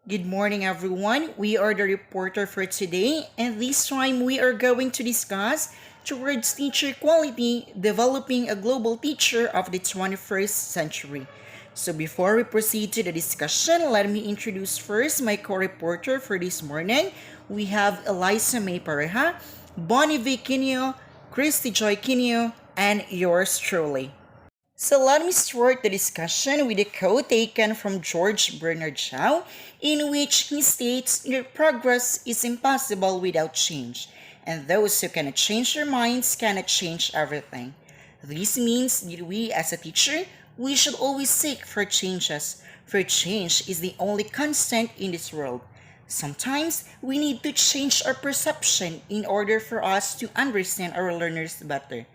Good morning, everyone. We are the reporter for today, and this time we are going to discuss towards teacher quality, developing a global teacher of the 21st century. So, before we proceed to the discussion, let me introduce first my co-reporter for this morning. We have Eliza May Pareja, Bonnie V. Quinio, Christy Joy Quinio, and yours truly. So let me start the discussion with a quote taken from George Bernard Shaw, in which he states that progress is impossible without change, and those who cannot change their minds cannot change everything. This means that we as a teacher, we should always seek for changes, for change is the only constant in this world. Sometimes we need to change our perception in order for us to understand our learners better.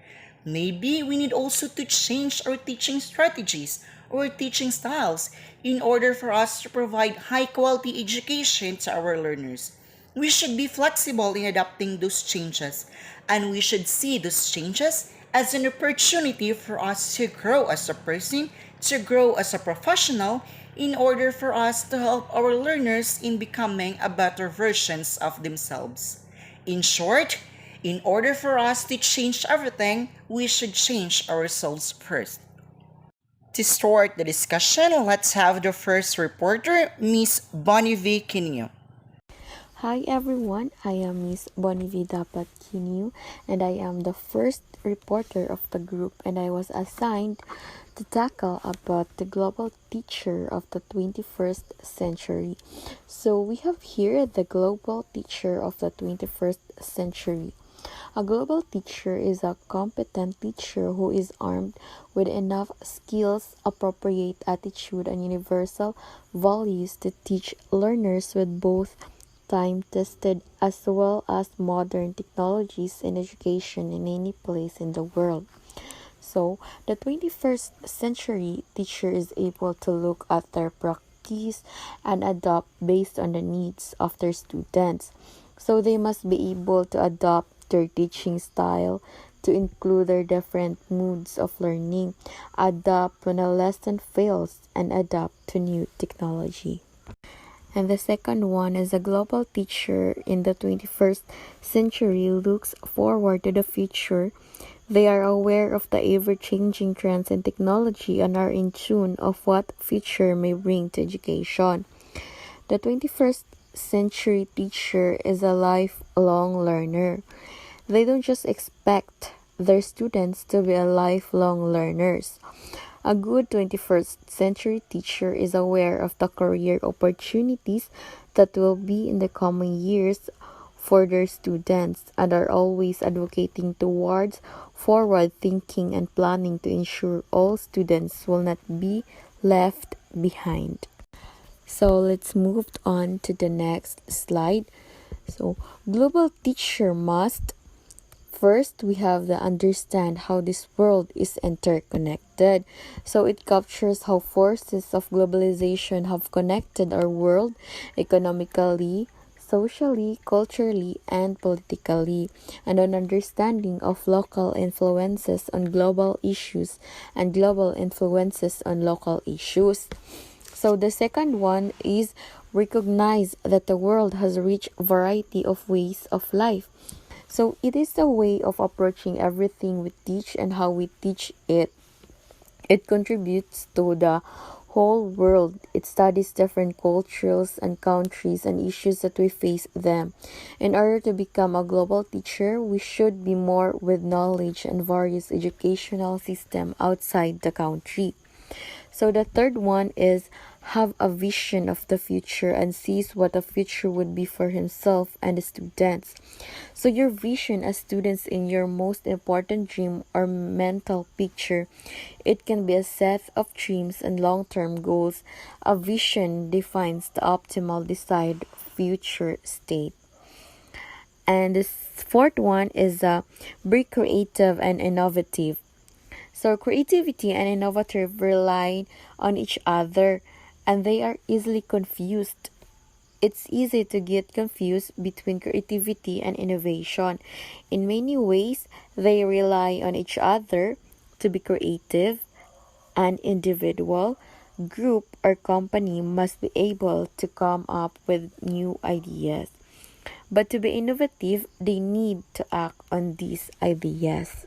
Maybe we need also to change our teaching strategies or teaching styles in order for us to provide high quality education to our learners. We should be flexible in adapting those changes, and we should see those changes as an opportunity for us to grow as a person, to grow as a professional, in order for us to help our learners in becoming a better versions of themselves. In short, in order for us to change everything, we should change ourselves first. To start the discussion, let's have the first reporter, Miss Bonnie V. Quinio. Hi everyone, I am Miss Bonivida Patkinyu and I am the first reporter of the group and I was assigned to tackle about the global teacher of the 21st century. So we have here the global teacher of the 21st century. A global teacher is a competent teacher who is armed with enough skills, appropriate attitude, and universal values to teach learners with both time tested as well as modern technologies in education in any place in the world. So, the 21st century teacher is able to look at their practice and adapt based on the needs of their students. So, they must be able to adapt their teaching style to include their different moods of learning, adapt when a lesson fails, and adapt to new technology. And the second one is a global teacher in the 21st century looks forward to the future. They are aware of the ever-changing trends in technology and are in tune of what future may bring to education. The 21st century teacher is a lifelong learner. They don't just expect their students to be a lifelong learners. A good 21st century teacher is aware of the career opportunities that will be in the coming years for their students and are always advocating towards forward thinking and planning to ensure all students will not be left behind. So let's move on to the next slide. So global teacher must first, we have the understand how this world is interconnected. So it captures how forces of globalization have connected our world economically, socially, culturally, and politically, and an understanding of local influences on global issues and global influences on local issues. So the second one is recognize that the world has a rich variety of ways of life. So it is a way of approaching everything we teach and how we teach it. It contributes to the whole world. It studies different cultures and countries and issues that we face them. In order to become a global teacher, we should be more with knowledge and various educational system outside the country. So the third one is have a vision of the future and sees what the future would be for himself and the students. So your vision as students in your most important dream or mental picture, it can be a set of dreams and long-term goals. A vision defines the optimal desired future state. And the fourth one is be creative and innovative. So creativity and innovative rely on each other and they are easily confused. It's easy to get confused between creativity and innovation. In many ways, they rely on each other to be creative and individual. group or company must be able to come up with new ideas. But to be innovative, they need to act on these ideas.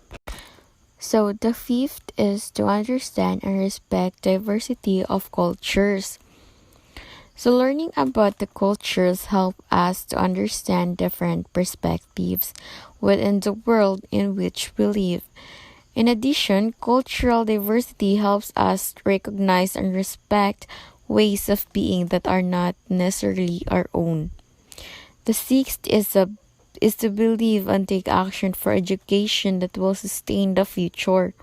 So the fifth is to understand and respect diversity of cultures. So learning about the cultures help us to understand different perspectives within the world in which we live. In addition, cultural diversity helps us recognize and respect ways of being that are not necessarily our own. The sixth is to believe and take action for education that will sustain the future.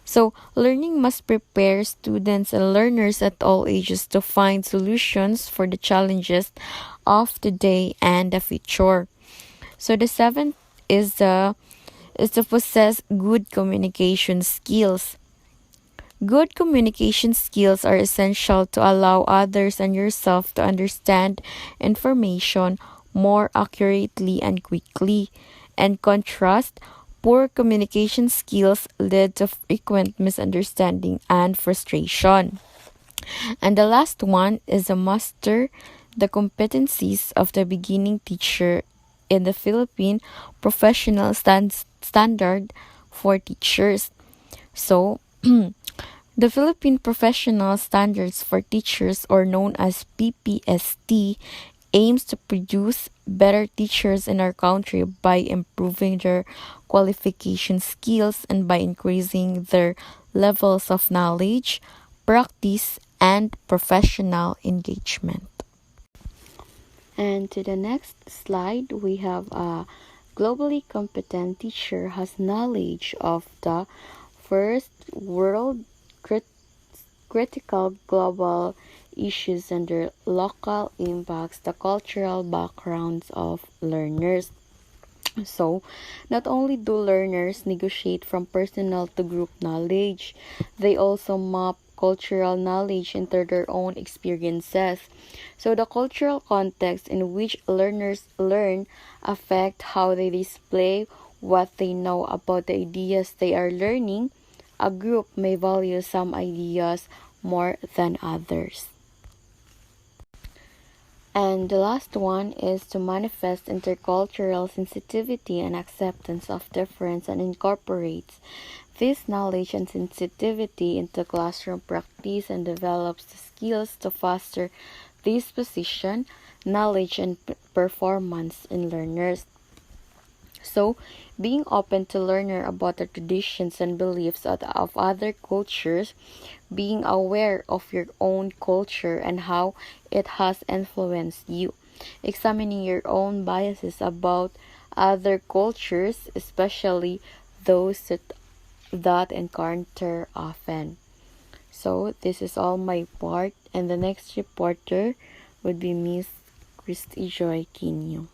So, learning must prepare students and learners at all ages to find solutions for the challenges of today and the future. So, the seventh is to possess good communication skills. Good communication skills are essential to allow others and yourself to understand information more accurately and quickly. In contrast, poor communication skills lead to frequent misunderstanding and frustration. And the last one is to master the competencies of the beginning teacher in the Philippine professional standard for teachers. So, the Philippine Professional Standards for Teachers, or known as PPST, aims to produce better teachers in our country by improving their qualification skills and by increasing their levels of knowledge, practice, and professional engagement. And to the next slide, we have a globally competent teacher has knowledge of the first world critical global issues and their local impacts, the cultural backgrounds of learners. So, not only do learners negotiate from personal to group knowledge, they also map cultural knowledge into their own experiences. So, the cultural context in which learners learn affect how they display what they know about the ideas they are learning. A group may value some ideas more than others. And the last one is to manifest intercultural sensitivity and acceptance of difference and incorporates this knowledge and sensitivity into classroom practice and develops the skills to foster disposition, knowledge, and performance in learners. So, being open to learn about the traditions and beliefs of other cultures, being aware of your own culture and how it has influenced you, examining your own biases about other cultures, especially those that encounter often. So, this is all my part, and the next reporter would be Miss Christy Joy Quino.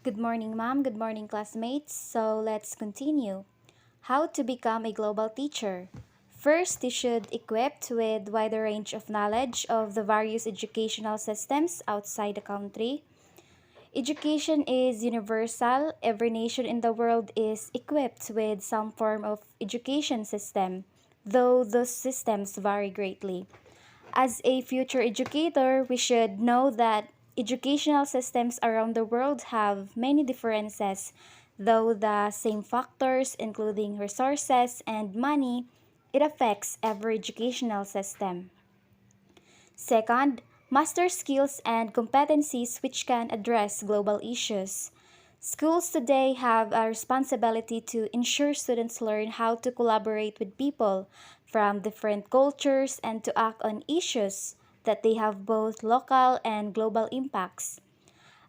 Good morning, ma'am. Good morning, classmates. So let's continue. How to become a global teacher. First, you should equipped with wider range of knowledge of the various educational systems outside the country. Education is universal. Every nation in the world is equipped with some form of education system, though those systems vary greatly. As a future educator, we should know that educational systems around the world have many differences, though the same factors, including resources and money, it affects every educational system. Second, master skills and competencies which can address global issues. Schools today have a responsibility to ensure students learn how to collaborate with people from different cultures and to act on issues that they have both local and global impacts.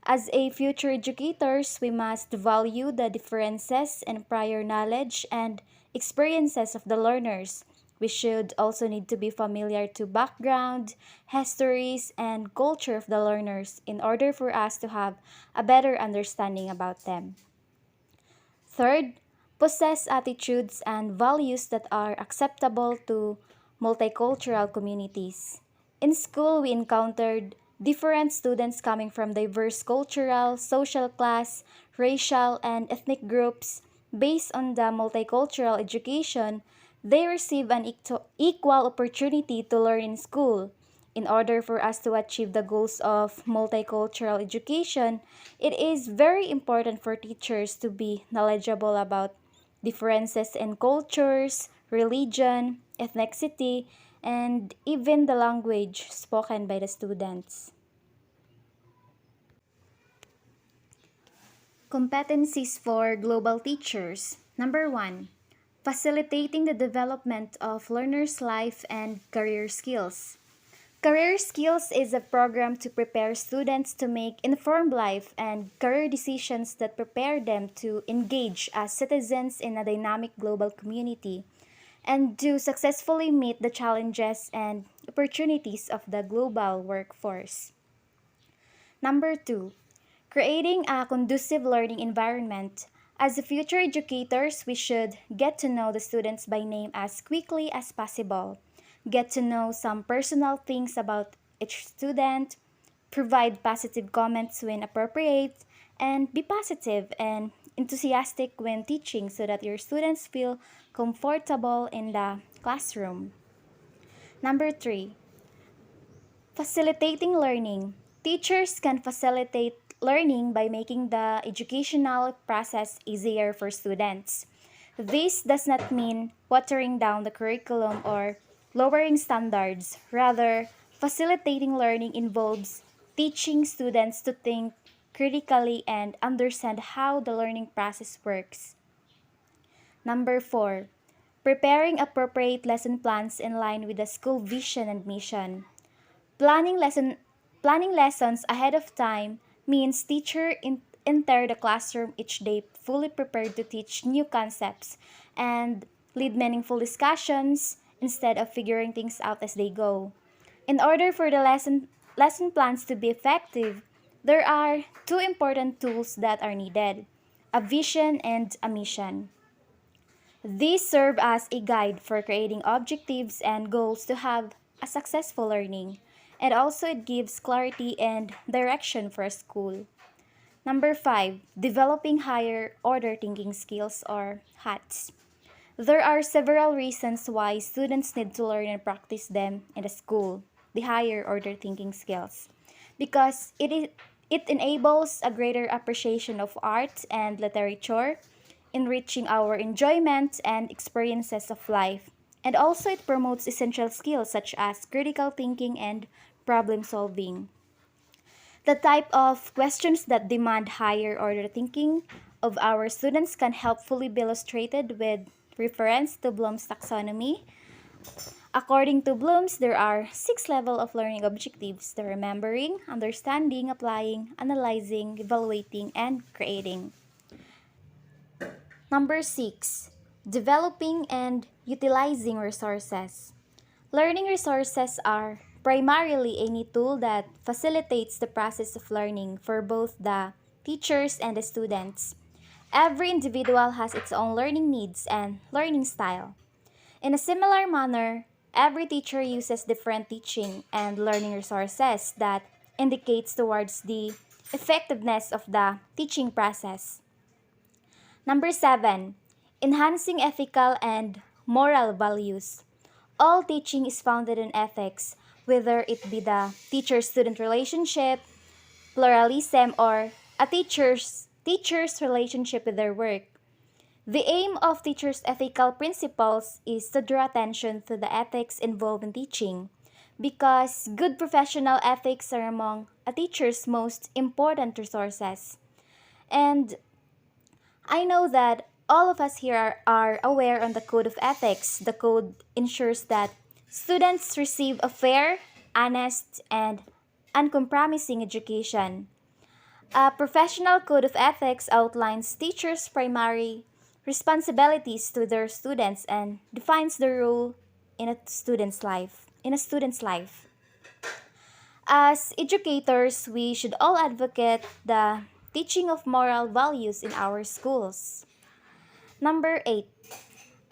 As a future educators, we must value the differences in prior knowledge and experiences of the learners. We should also need to be familiar to background, histories, and culture of the learners in order for us to have a better understanding about them. Third, possess attitudes and values that are acceptable to multicultural communities. In school, we encountered different students coming from diverse cultural, social class, racial, and ethnic groups. Based on the multicultural education, they receive an equal opportunity to learn in school. In order for us to achieve the goals of multicultural education, it is very important for teachers to be knowledgeable about differences in cultures, religion, ethnicity, and even the language spoken by the students. Competencies for global teachers. Number one, facilitating the development of learners' life and career skills. Career Skills is a program to prepare students to make informed life and career decisions that prepare them to engage as citizens in a dynamic global community and to successfully meet the challenges and opportunities of the global workforce. Number two, creating a conducive learning environment. As future educators, we should get to know the students by name as quickly as possible, get to know some personal things about each student, provide positive comments when appropriate, and be positive and enthusiastic when teaching so that your students feel comfortable in the classroom. Number three, facilitating learning. Teachers can facilitate learning by making the educational process easier for students. This does not mean watering down the curriculum or lowering standards. Rather, facilitating learning involves teaching students to think critically and understand how the learning process works. Number four, preparing appropriate lesson plans in line with the school vision and mission. Planning lesson Planning lessons ahead of time means enter the classroom each day fully prepared to teach new concepts and lead meaningful discussions instead of figuring things out as they go. In order for the lesson plans to be effective, there are two important tools that are needed: a vision and a mission. These serve as a guide for creating objectives and goals to have a successful learning, and also it gives clarity and direction for a school. Number five, developing higher order thinking skills or HATS. There are several reasons why students need to learn and practice them in the school, the higher order thinking skills, because it enables a greater appreciation of art and literature, enriching our enjoyment and experiences of life, and also it promotes essential skills such as critical thinking and problem solving. The type of questions that demand higher order thinking of our students can helpfully be illustrated with reference to Bloom's taxonomy. According to Bloom's, there are six levels of learning objectives: the remembering, understanding, applying, analyzing, evaluating, and creating. Number six, developing and utilizing resources. Learning resources are primarily any tool that facilitates the process of learning for both the teachers and the students. Every individual has its own learning needs and learning style. In a similar manner, every teacher uses different teaching and learning resources that indicates towards the effectiveness of the teaching process. Number seven, enhancing ethical and moral values. All teaching is founded in ethics, whether it be the teacher-student relationship, pluralism, or a teacher's relationship with their work. The aim of teachers' ethical principles is to draw attention to the ethics involved in teaching, because good professional ethics are among a teacher's most important resources. And I know that all of us here are aware on the code of ethics. The code ensures that students receive a fair, honest, and uncompromising education. A professional code of ethics outlines teachers' primary responsibilities to their students and defines the role in a student's life. As educators, we should all advocate the teaching of moral values in our schools. Number 8,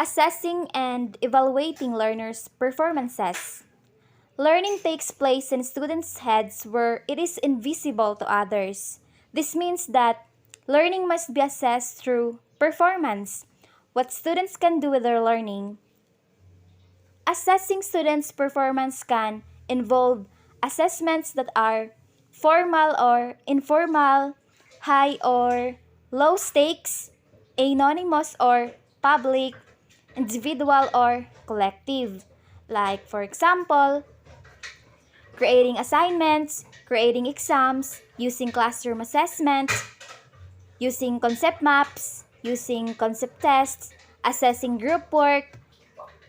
assessing and evaluating learners' performances. Learning takes place in students' heads where it is invisible to others. This means that learning must be assessed through performance, what students can do with their learning, Assessing students' performance can involve assessments that are formal or informal, high or low stakes, anonymous or public, individual or collective. Like, for example, creating assignments, creating exams, using classroom assessment, using concept maps, using concept tests, assessing group work,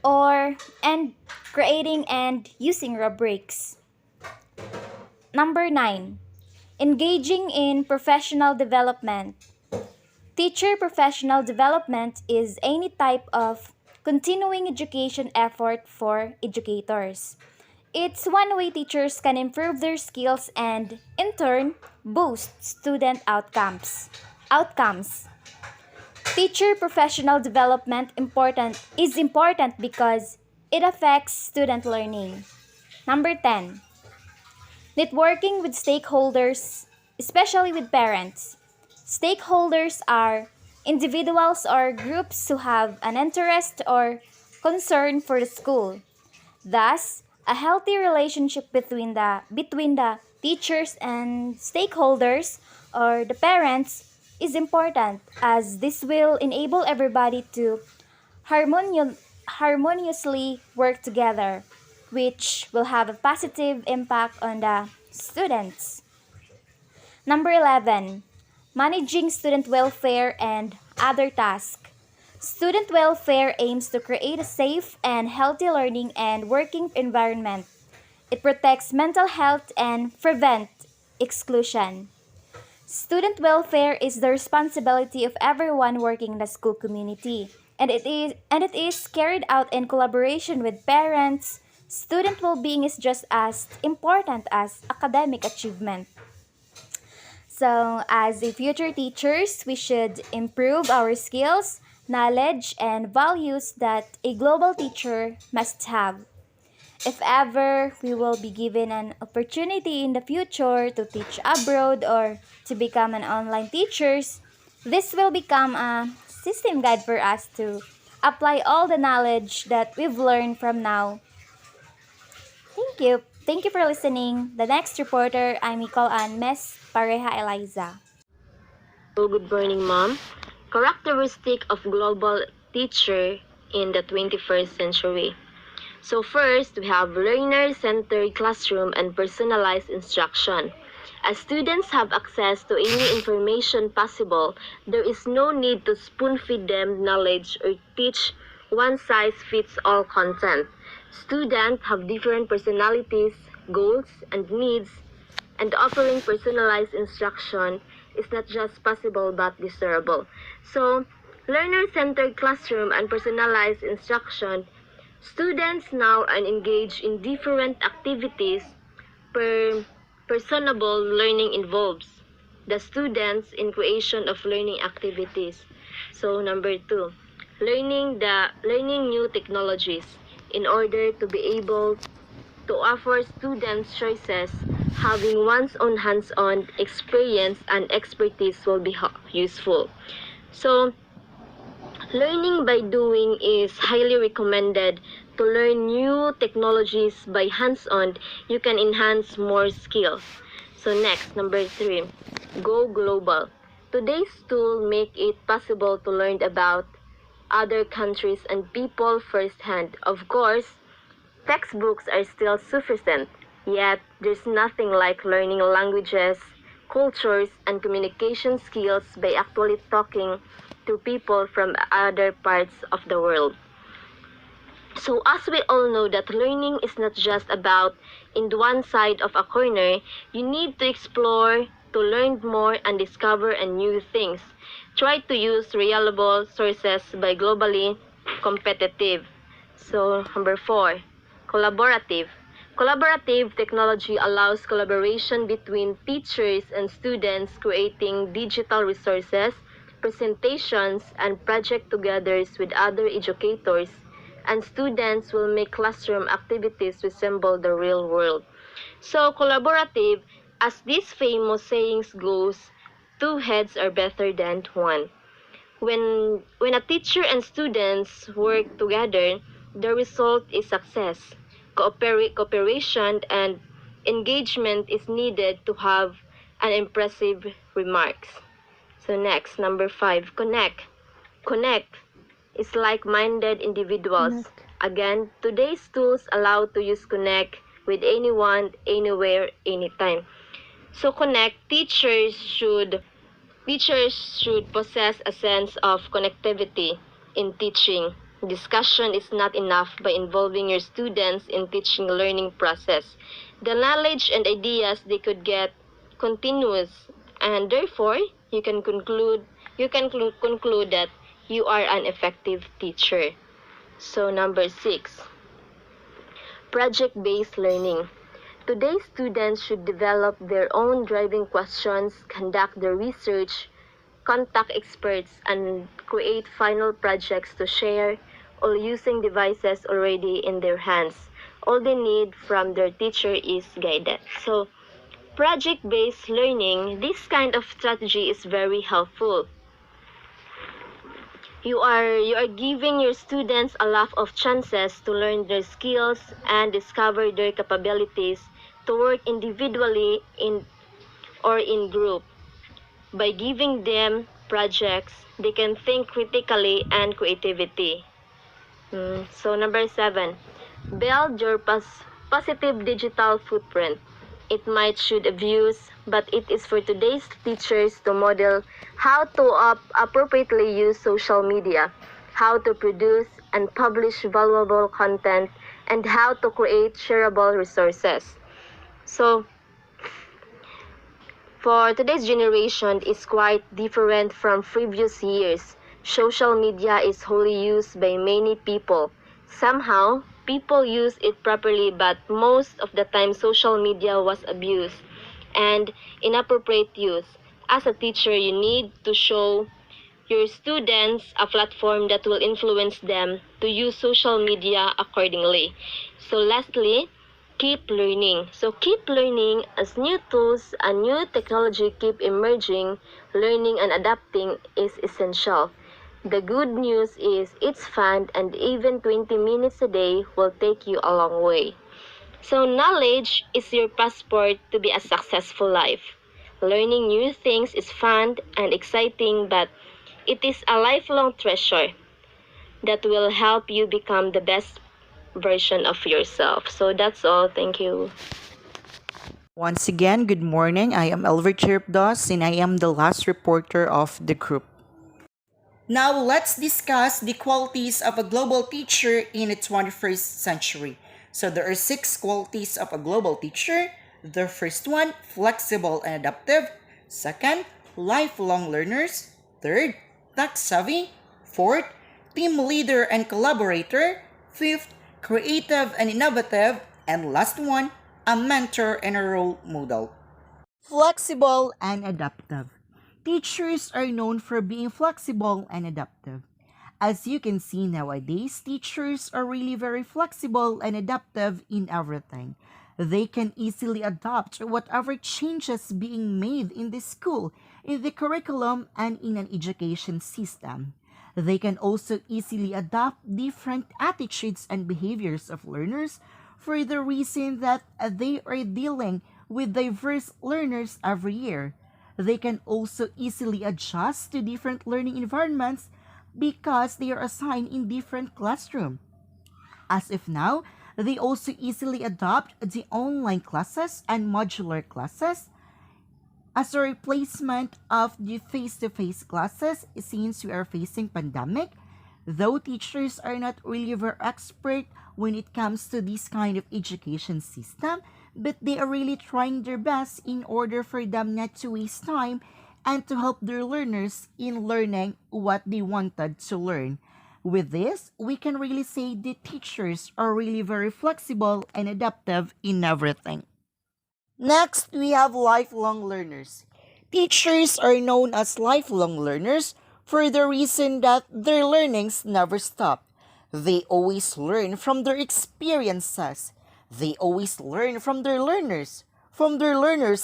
or and creating and using rubrics. Number 9, engaging in professional development. Teacher professional development is any type of continuing education effort for educators. It's one way teachers can improve their skills and, in turn, boost student outcomes. Teacher professional development is important because it affects student learning. Number 10, networking with stakeholders, especially with parents. Stakeholders are individuals or groups who have an interest or concern for the school. Thus, a healthy relationship between the teachers and stakeholders or the parents is important, as this will enable everybody to harmoniously work together, which will have a positive impact on the students. Number 11, managing student welfare and other tasks. Student welfare aims to create a safe and healthy learning and working environment. It protects mental health and prevents exclusion. Student welfare is the responsibility of everyone working in the school community, and it is carried out in collaboration with parents. Student well-being is just as important as academic achievement. So, as a future teachers, we should improve our skills, knowledge, and values that a global teacher must have. If ever we will be given an opportunity in the future to teach abroad or to become an online teachers, this will become a system guide for us to apply all the knowledge that we've learned from now. Thank you. Thank you for listening. The next reporter, I'm Nicole Ann Mes Pareja Eliza. Good morning, Mom. Characteristic of global teacher in the 21st century. So first, we have learner-centered classroom and personalized instruction. As students have access to any information possible, there is no need to spoon-feed them knowledge or teach one-size-fits-all content. Students have different personalities, goals, and needs, and offering personalized instruction is not just possible but desirable. So, learner-centered classroom and personalized instruction, students now are engaged in different activities per personable learning involves the students in creation of learning activities. So number 2, learning new technologies in order to be able to offer students choices. Having one's own hands-on experience and expertise will be useful. So, learning by doing is highly recommended. To learn new technologies by hands-on, you can enhance more skills. So next, number 3, go global. Today's tools make it possible to learn about other countries and people firsthand. Of course, textbooks are still sufficient, yet there's nothing like learning languages, cultures, and communication skills by actually talking to people from other parts of the world. So as we all know that learning is not just about in one side of a corner, you need to explore, to learn more and discover new things. Try to use reliable sources by globally competitive. So number 4, collaborative. Collaborative technology allows collaboration between teachers and students, creating digital resources, presentations, and project togethers with other educators, and students will make classroom activities resemble the real world. So collaborative, as this famous sayings goes, two heads are better than one. When a teacher and students work together, the result is success. Cooperation and engagement is needed to have an impressive remarks. So next, number 5, connect. Connect is like-minded individuals. Connect. Again, today's tools allow to use connect with anyone, anywhere, anytime. So connect, teachers should possess a sense of connectivity in teaching. Discussion is not enough by involving your students in teaching learning process. The knowledge and ideas they could get continuous, and therefore you can conclude that you are an effective teacher. So number 6, project-based learning. Today, students should develop their own driving questions, conduct their research, contact experts, and create final projects to share, all using devices already in their hands. All they need from their teacher is guidance. So, project-based learning, this kind of strategy is very helpful. You are giving your students a lot of chances to learn their skills and discover their capabilities to work individually or in group. By giving them projects, they can think critically and creativity. So number 7, build your positive digital footprint. It might should abuse, but it is for today's teachers to model how to appropriately use social media, how to produce and publish valuable content, and how to create shareable resources. So, for today's generation is quite different from previous years. Social media is wholly used by many people. Somehow, people use it properly, but most of the time social media was abused and inappropriate use. As a teacher, you need to show your students a platform that will influence them to use social media accordingly. So lastly, keep learning. So keep learning as new tools and new technology keep emerging. Learning and adapting is essential. The good news is it's fun, and even 20 minutes a day will take you a long way. So knowledge is your passport to be a successful life. Learning new things is fun and exciting, but it is a lifelong treasure that will help you become the best version of yourself. So that's all. Thank you. Once again, good morning. I am Elver Chirpdos and I am the last reporter of the group. Now let's discuss the qualities of a global teacher in the 21st century. So there are 6 qualities of a global teacher. The first one, flexible and adaptive. Second, lifelong learners. Third, tech savvy. Fourth, team leader and collaborator. Fifth, creative and innovative. And last one, a mentor and a role model. Flexible and adaptive. Teachers are known for being flexible and adaptive. As you can see nowadays, teachers are really very flexible and adaptive in everything. They can easily adapt to whatever changes being made in the school, in the curriculum, and in an education system. They can also easily adapt different attitudes and behaviors of learners for the reason that they are dealing with diverse learners every year. They can also easily adjust to different learning environments because they are assigned in different classrooms. As of now, they also easily adopt the online classes and modular classes as a replacement of the face-to-face classes since we are facing pandemic. Though teachers are not really very expert when it comes to this kind of education system, but they are really trying their best in order for them not to waste time and to help their learners in learning what they wanted to learn. With this, we can really say the teachers are really very flexible and adaptive in everything. Next, we have lifelong learners. Teachers are known as lifelong learners for the reason that their learnings never stop. They always learn from their experiences. They always learn from their learners'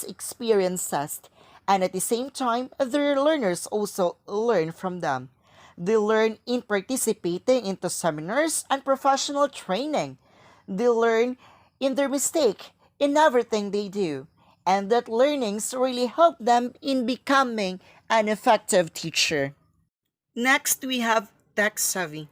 experiences, and at the same time, their learners also learn from them. They learn in participating into seminars and professional training. They learn in their mistake in everything they do. And that learnings really help them in becoming an effective teacher. Next, we have tech savvy.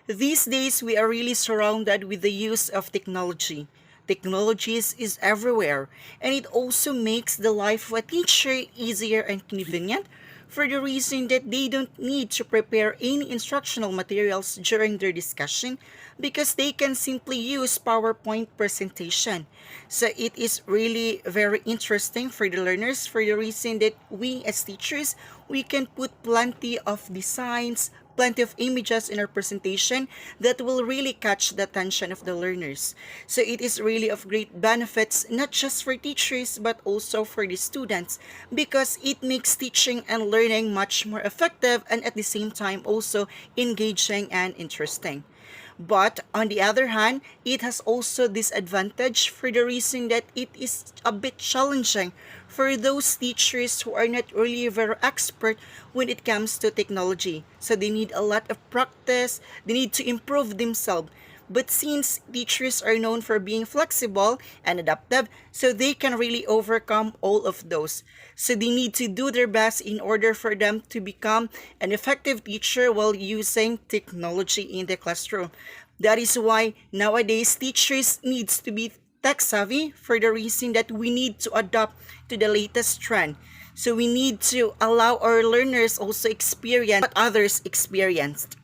These days, we are really surrounded with the use of technology. Technologies is everywhere, and it also makes the life of a teacher easier and convenient for the reason that they don't need to prepare any instructional materials during their discussion because they can simply use PowerPoint presentation. So it is really very interesting for the learners for the reason that we as teachers, we can put plenty of designs, plenty of images in our presentation that will really catch the attention of the learners. So it is really of great benefits not just for teachers but also for the students because it makes teaching and learning much more effective and at the same time also engaging and interesting. But on the other hand, it has also disadvantage for the reason that it is a bit challenging for those teachers who are not really very expert when it comes to technology. So they need a lot of practice, they need to improve themselves. But since teachers are known for being flexible and adaptive, so they can really overcome all of those. So they need to do their best in order for them to become an effective teacher while using technology in the classroom. That is why nowadays teachers needs to be tech savvy for the reason that we need to adapt to the latest trend. So we need to allow our learners also experience what others experienced.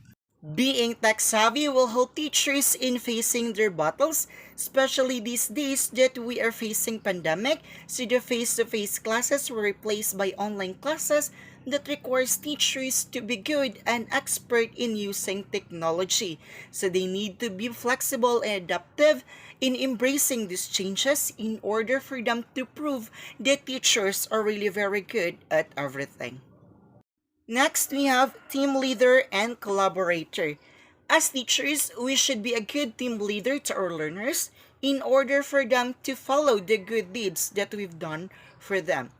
Being tech savvy will help teachers in facing their battles, especially these days that we are facing pandemic, so the face-to-face classes were replaced by online classes that requires teachers to be good and expert in using technology. So they need to be flexible and adaptive in embracing these changes in order for them to prove that teachers are really very good at everything. Next, we have team leader and collaborator. As teachers, we should be a good team leader to our learners in order for them to follow the good deeds that we've done for them.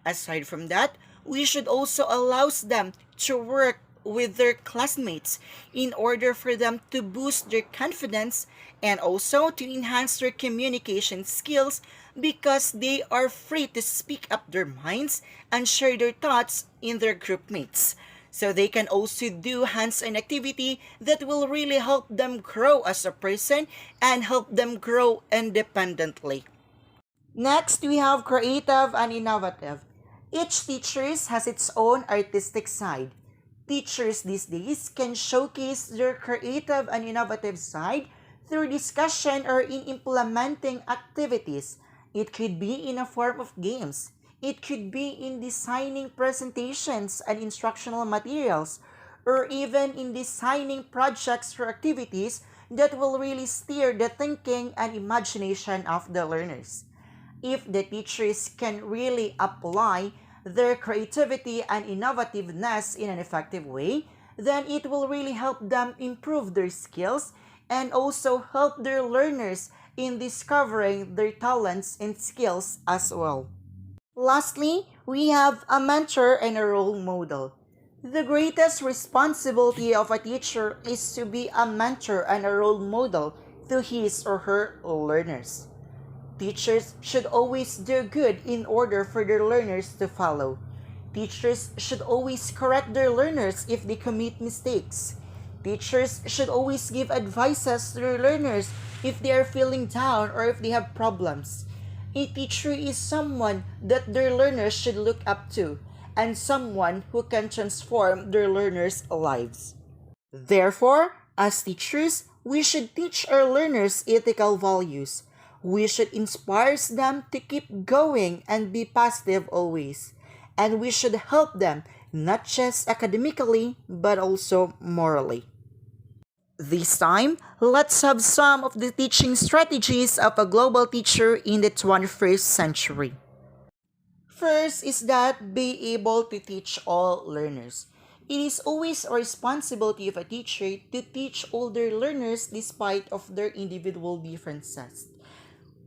Aside from that, we should also allow them to work with their classmates in order for them to boost their confidence and also to enhance their communication skills because they are free to speak up their minds and share their thoughts in their group mates. So they can also do hands-on activity that will really help them grow as a person and help them grow independently. Next, we have creative and innovative. Each teacher has its own artistic side. Teachers these days can showcase their creative and innovative side through discussion or in implementing activities. It could be in a form of games. It could be in designing presentations and instructional materials, or even in designing projects or activities that will really steer the thinking and imagination of the learners. If the teachers can really apply their creativity and innovativeness in an effective way, then it will really help them improve their skills and also help their learners in discovering their talents and skills as well. Lastly, we have a mentor and a role model. The greatest responsibility of a teacher is to be a mentor and a role model to his or her learners. Teachers should always do good in order for their learners to follow. Teachers should always correct their learners if they commit mistakes. Teachers should always give advices to their learners if they are feeling down or if they have problems. A teacher is someone that their learners should look up to and someone who can transform their learners' lives. Therefore, as teachers, we should teach our learners ethical values. We should inspire them to keep going and be positive always. And we should help them not just academically but also morally. This time, let's have some of the teaching strategies of a global teacher in the 21st century. First is that be able to teach all learners. It is always a responsibility of a teacher to teach all their learners despite of their individual differences.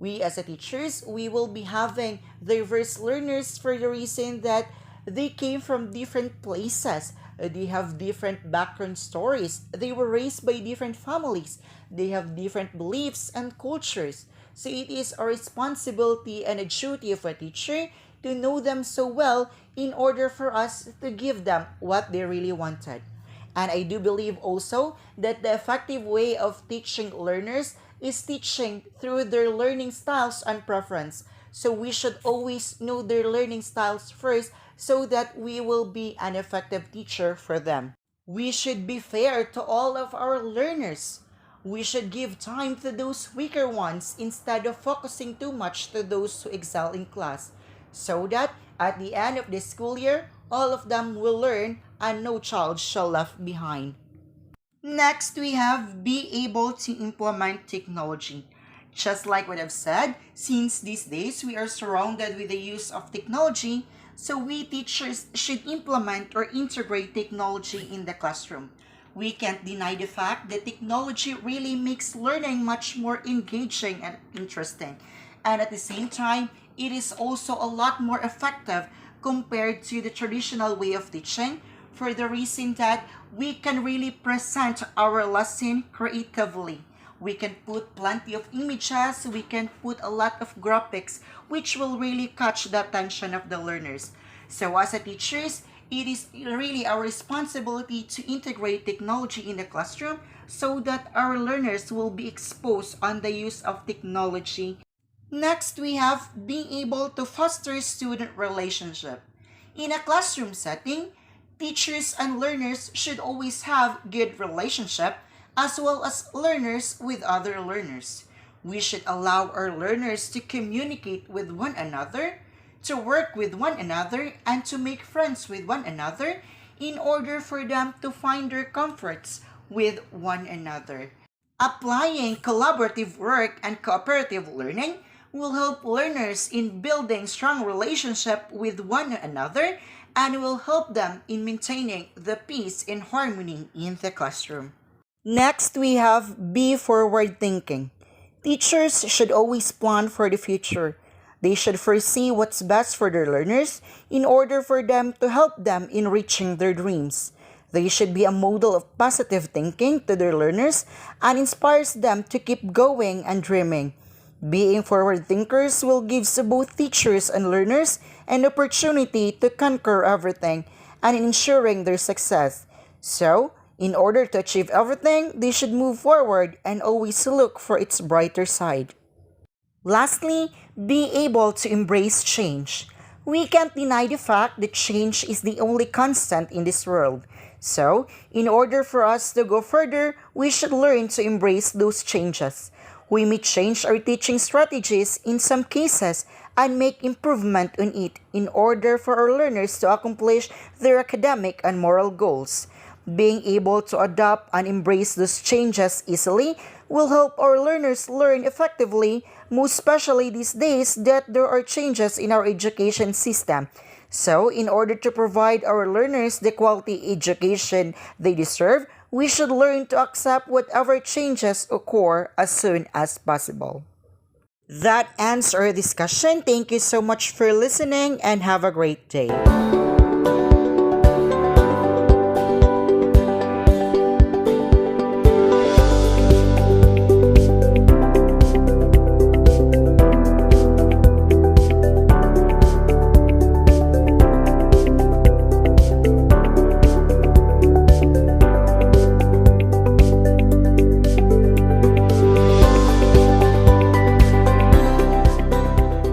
We as a teachers, we will be having diverse learners for the reason that they came from different places. They have different background stories. They were raised by different families. They have different beliefs and cultures. So it is a responsibility and a duty of a teacher to know them so well in order for us to give them what they really wanted. And I do believe also that the effective way of teaching learners is teaching through their learning styles and preference. So we should always know their learning styles first so that we will be an effective teacher for them. We should be fair to all of our learners. We should give time to those weaker ones instead of focusing too much to those who excel in class, so that at the end of the school year, all of them will learn and no child shall left behind. Next, we have be able to implement technology. Just like what I've said, since these days we are surrounded with the use of technology, so we teachers should implement or integrate technology in the classroom. We can't deny the fact that technology really makes learning much more engaging and interesting. And at the same time, it is also a lot more effective compared to the traditional way of teaching, for the reason that we can really present our lesson creatively. We can put plenty of images, we can put a lot of graphics, which will really catch the attention of the learners. So as a teachers, it is really our responsibility to integrate technology in the classroom so that our learners will be exposed on the use of technology. Next, we have being able to foster student relationship. In a classroom setting, teachers and learners should always have good relationship as well as learners with other learners. We should allow our learners to communicate with one another, to work with one another, and to make friends with one another in order for them to find their comforts with one another. Applying collaborative work and cooperative learning will help learners in building strong relationship with one another and will help them in maintaining the peace and harmony in the classroom. Next, we have be forward thinking. Teachers should always plan for the future. They should foresee what's best for their learners in order for them to help them in reaching their dreams. They should be a model of positive thinking to their learners and inspires them to keep going and dreaming. Being forward thinkers will give both teachers and learners an opportunity to conquer everything and ensuring their success. So, in order to achieve everything, they should move forward and always look for its brighter side. Lastly, be able to embrace change. We can't deny the fact that change is the only constant in this world. So, in order for us to go further, we should learn to embrace those changes. We may change our teaching strategies in some cases and make improvement on it in order for our learners to accomplish their academic and moral goals. Being able to adapt and embrace those changes easily will help our learners learn effectively, most especially these days that there are changes in our education system. So, in order to provide our learners the quality education they deserve, we should learn to accept whatever changes occur as soon as possible. That ends our discussion. Thank you so much for listening and have a great day.